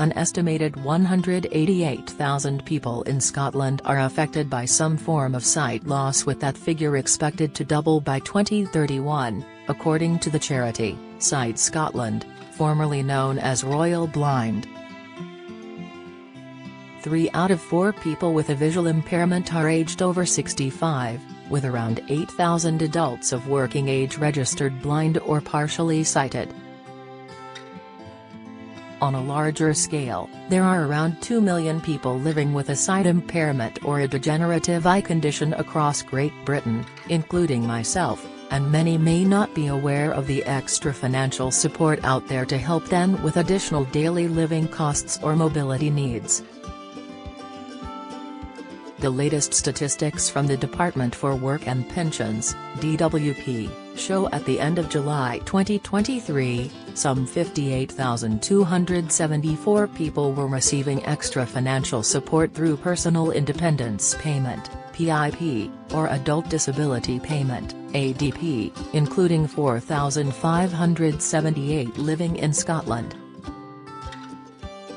An estimated 188,000 people in Scotland are affected by some form of sight loss, with that figure expected to double by 2031, according to the charity, Sight Scotland, formerly known as Royal Blind. 3 out of 4 people with a visual impairment are aged over 65, with around 8,000 adults of working age registered blind or partially sighted. On a larger scale, there are around 2 million people living with a sight impairment or a degenerative eye condition across Great Britain, including myself, and many may not be aware of the extra financial support out there to help them with additional daily living costs or mobility needs. The latest statistics from the Department for Work and Pensions, DWP, show at the end of July 2023, some 58,274 people were receiving extra financial support through Personal Independence Payment, PIP, or Adult Disability Payment, ADP, including 4,578 living in Scotland.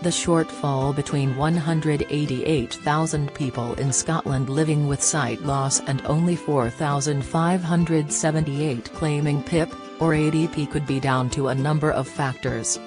The shortfall between 188,000 people in Scotland living with sight loss and only 4,578 claiming PIP, or ADP, could be down to a number of factors.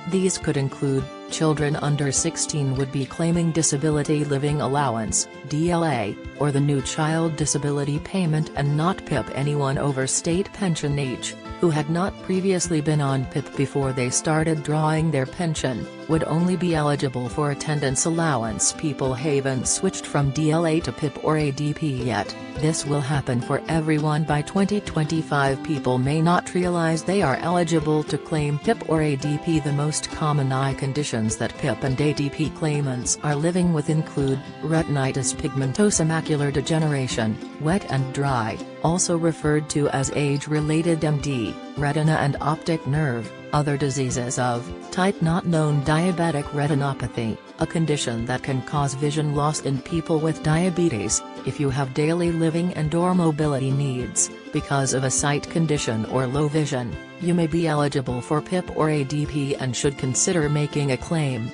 These could include, children under 16 would be claiming Disability Living Allowance, DLA, or the new Child Disability Payment, and not PIP. Anyone over state pension age, who had not previously been on PIP before they started drawing their pension, would only be eligible for attendance allowance. People haven't switched from DLA to PIP or ADP yet. This will happen for everyone by 2025. People may not realize they are eligible to claim PIP or ADP. The most common eye conditions that PIP and ADP claimants are living with include, retinitis pigmentosa, macular degeneration, wet and dry, also referred to as age-related MD, retina and optic nerve, other diseases of type not known, diabetic retinopathy, a condition that can cause vision loss in people with diabetes. If you have daily living and/or mobility needs, because of a sight condition or low vision, you may be eligible for PIP or ADP and should consider making a claim.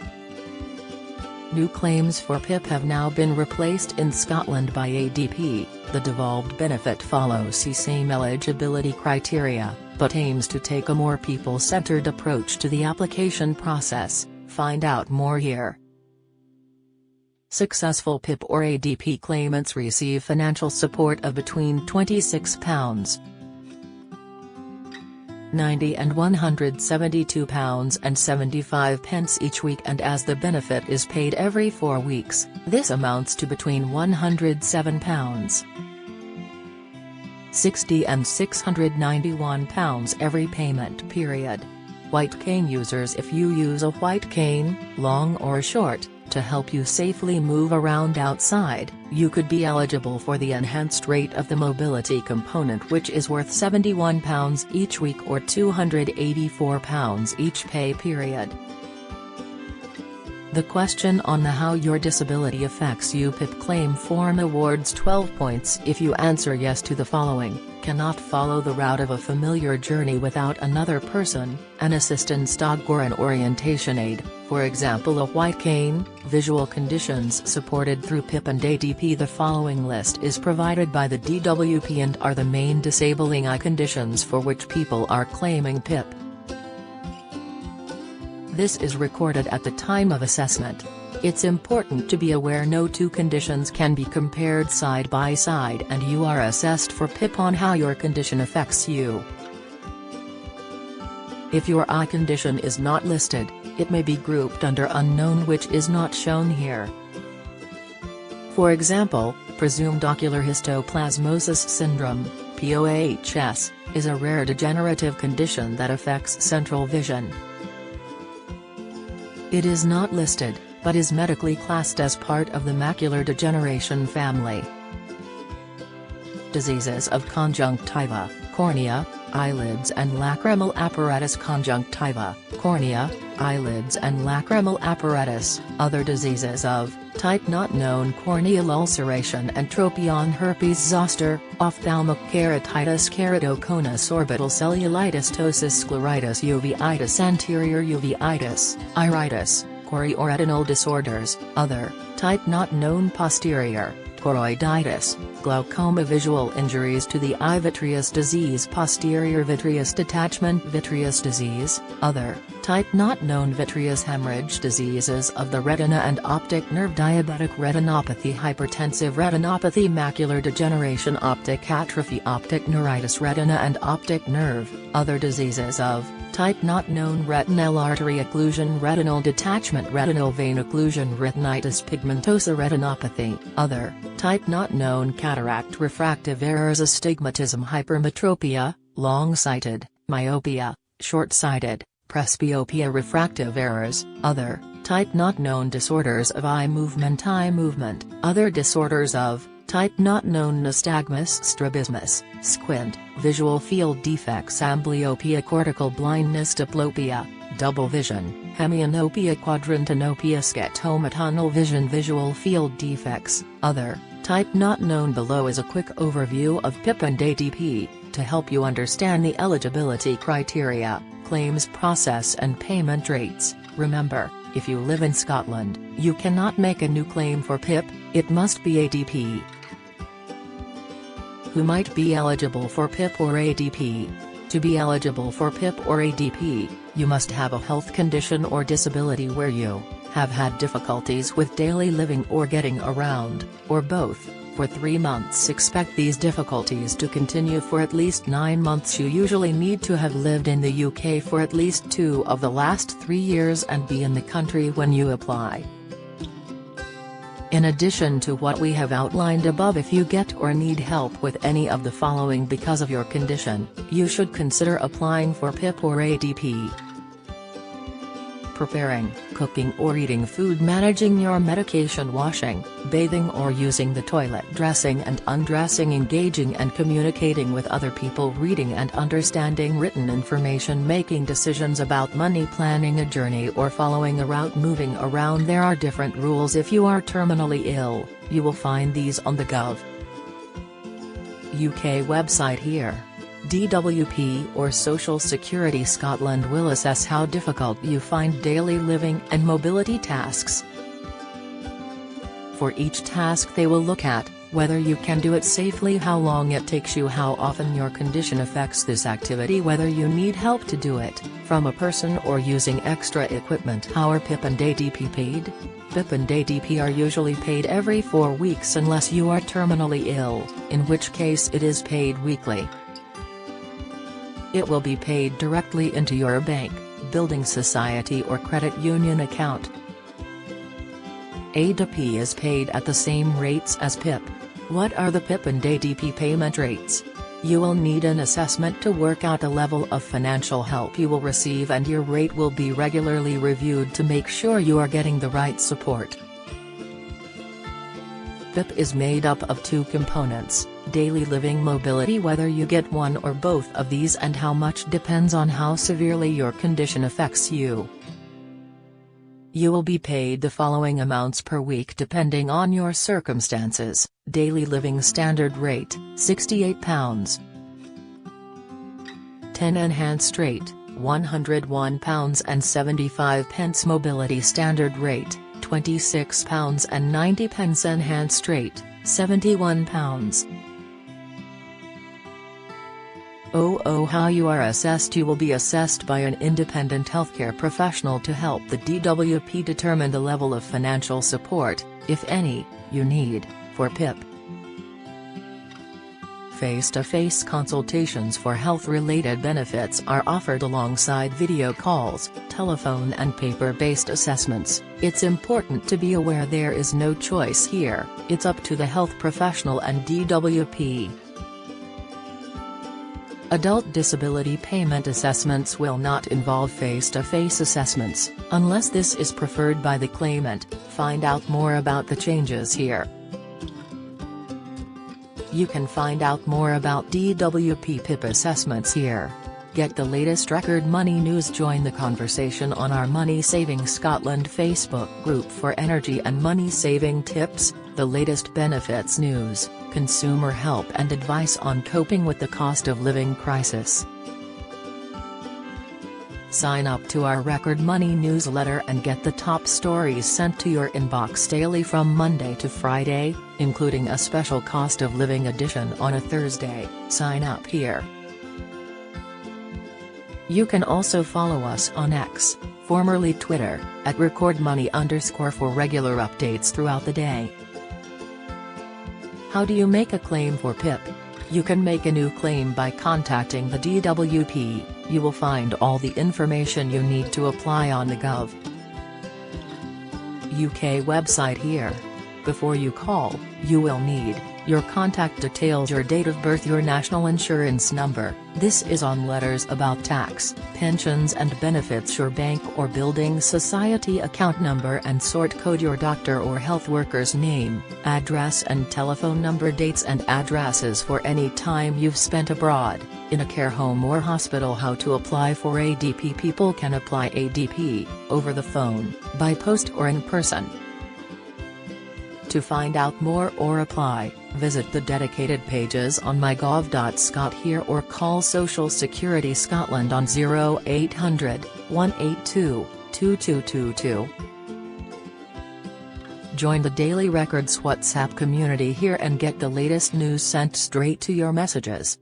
New claims for PIP have now been replaced in Scotland by ADP. The devolved benefit follows the same eligibility criteria, but aims to take a more people-centered approach to the application process. Find out more here. Successful PIP or ADP claimants receive financial support of between £26.90 and £172.75 each week, and as the benefit is paid every 4 weeks, this amounts to between £107.60 and £691 every payment period. White cane users: if you use a white cane, long or short, to help you safely move around outside, you could be eligible for the enhanced rate of the mobility component, which is worth £71 each week or £284 each pay period. The question on how your disability affects you: PIP claim form awards 12 points if you answer yes to the following: cannot follow the route of a familiar journey without another person, an assistance dog or an orientation aid, for example a white cane. Visual conditions supported through PIP and ADP. The following list is provided by the DWP and are the main disabling eye conditions for which people are claiming PIP. This is recorded at the time of assessment. It's important to be aware no two conditions can be compared side by side, and you are assessed for PIP on how your condition affects you. If your eye condition is not listed, it may be grouped under unknown, which is not shown here. For example, presumed ocular histoplasmosis syndrome, POHS, is a rare degenerative condition that affects central vision. It is not listed, but is medically classed as part of the macular degeneration family. Diseases of conjunctiva, cornea, eyelids and lacrimal apparatus: conjunctiva, cornea, eyelids and lacrimal apparatus. Other diseases of type not known: corneal ulceration, entropion, herpes zoster, ophthalmic keratitis, keratoconus, orbital cellulitis, ptosis, scleritis, uveitis, anterior uveitis, iritis, chorioretinal disorders. Other type not known: posterior choroiditis, glaucoma, visual injuries to the eye, vitreous disease, posterior vitreous detachment, vitreous disease. Other type not known: vitreous hemorrhage, diseases of the retina and optic nerve, diabetic retinopathy, hypertensive retinopathy, macular degeneration, optic atrophy, optic neuritis, retina and optic nerve. Other diseases of type not known: retinal artery occlusion, retinal detachment, retinal vein occlusion, retinitis pigmentosa, retinopathy. Other type not known: cataract, refractive errors, astigmatism, hypermetropia, long-sighted, myopia, short-sighted, presbyopia, refractive errors. Other type not known: disorders of eye movement, eye movement. Other disorders of type not known: nystagmus, strabismus, squint, visual field defects, amblyopia, cortical blindness, diplopia, double vision, hemianopia, quadrantanopia, scotoma, tunnel vision, visual field defects. Other type not known. Below is a quick overview of PIP and ADP, to help you understand the eligibility criteria, claims process and payment rates. Remember, if you live in Scotland, you cannot make a new claim for PIP, it must be ADP. Who might be eligible for PIP or ADP? To be eligible for PIP or ADP, you must have a health condition or disability where you have had difficulties with daily living or getting around, or both. For 3 months, expect these difficulties to continue for at least 9 months. You usually need to have lived in the UK for at least 2 of the last 3 years and be in the country when you apply. In addition to what we have outlined above, if you get or need help with any of the following because of your condition, you should consider applying for PIP or ADP. Preparing, cooking or eating food, managing your medication, washing, bathing or using the toilet, dressing and undressing, engaging and communicating with other people, reading and understanding written information, making decisions about money, planning a journey or following a route, moving around. There are different rules. If you are terminally ill, you will find these on the Gov.uk website here. DWP or Social Security Scotland will assess how difficult you find daily living and mobility tasks. For each task they will look at whether you can do it safely, how long it takes you, how often your condition affects this activity, whether you need help to do it, from a person or using extra equipment. How are PIP and ADP paid? PIP and ADP are usually paid every 4 weeks unless you are terminally ill, in which case it is paid weekly. It will be paid directly into your bank, building society or credit union account. ADP is paid at the same rates as PIP. What are the PIP and ADP payment rates? You will need an assessment to work out the level of financial help you will receive, and your rate will be regularly reviewed to make sure you are getting the right support. PIP is made up of 2 components, daily living, mobility. Whether you get one or both of these and how much depends on how severely your condition affects you. You will be paid the following amounts per week depending on your circumstances. Daily living standard rate, £68. 10 enhanced rate, £101.75. Mobility standard rate, £26.90. Enhanced rate, £71. How you are assessed. You will be assessed by an independent healthcare professional to help the DWP determine the level of financial support, if any, you need, for PIP. Face-to-face consultations for health-related benefits are offered alongside video calls, telephone and paper-based assessments. It's important to be aware there is no choice here, it's up to the health professional and DWP. Adult disability payment assessments will not involve face-to-face assessments, unless this is preferred by the claimant. Find out more about the changes here. You can find out more about DWP PIP assessments here. Get the latest record money news. Join the conversation on our Money Saving Scotland Facebook group for energy and money saving tips, the latest benefits news, consumer help and advice on coping with the cost of living crisis. Sign up to our Record Money newsletter and get the top stories sent to your inbox daily from Monday to Friday, including a special cost of living edition on a Thursday. Sign up here. You can also follow us on X, formerly Twitter, at @recordmoney_ for regular updates throughout the day. How do you make a claim for PIP? You can make a new claim by contacting the DWP. You will find all the information you need to apply on the Gov. UK website here. Before you call, you will need your contact details, your date of birth, your national insurance number. This is on letters about tax, pensions and benefits, your bank or building society account number and sort code, your doctor or health worker's name, address and telephone number, dates and addresses for any time you've spent abroad, in a care home or hospital. How to apply for ADP. People can apply ADP over the phone, by post or in person. To find out more or apply, visit the dedicated pages on mygov.scot here or call Social Security Scotland on 0800 182 2222. Join the Daily Records WhatsApp community here and get the latest news sent straight to your messages.